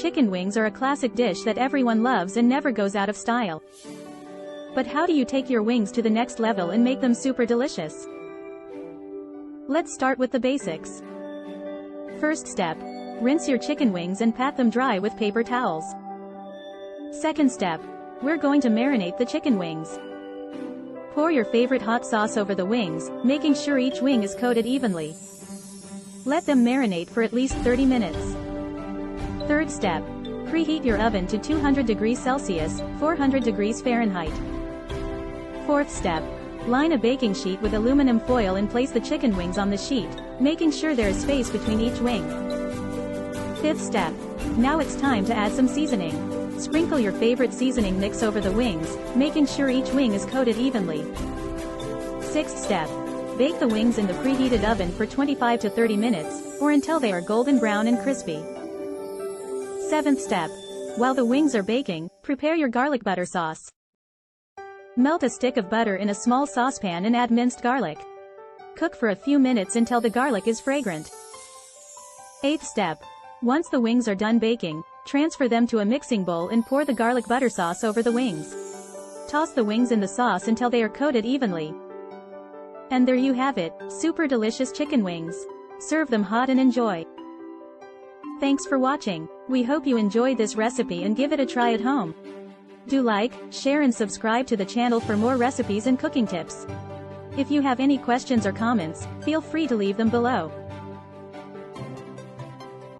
Chicken wings are a classic dish that everyone loves and never goes out of style. But how do you take your wings to the next level and make them super delicious? Let's start with the basics. First step. Rinse your chicken wings and pat them dry with paper towels. Second step. We're going to marinate the chicken wings. Pour your favorite hot sauce over the wings, making sure each wing is coated evenly. Let them marinate for at least 30 minutes. Third step. Preheat your oven to 200 degrees Celsius, 400 degrees Fahrenheit. Fourth step. Line a baking sheet with aluminum foil and place the chicken wings on the sheet, making sure there is space between each wing. Fifth step. Now it's time to add some seasoning. Sprinkle your favorite seasoning mix over the wings, making sure each wing is coated evenly. Sixth step. Bake the wings in the preheated oven for 25 to 30 minutes, or until they are golden brown and crispy. Seventh step. While the wings are baking, prepare your garlic butter sauce. Melt a stick of butter in a small saucepan and add minced garlic. Cook for a few minutes until the garlic is fragrant. Eighth step. Once the wings are done baking, transfer them to a mixing bowl and pour the garlic butter sauce over the wings. Toss the wings in the sauce until they are coated evenly. And there you have it, super delicious chicken wings. Serve them hot and enjoy. Thanks for watching. We hope you enjoyed this recipe and give it a try at home. Do like, share and subscribe to the channel for more recipes and cooking tips. If you have any questions or comments, feel free to leave them below.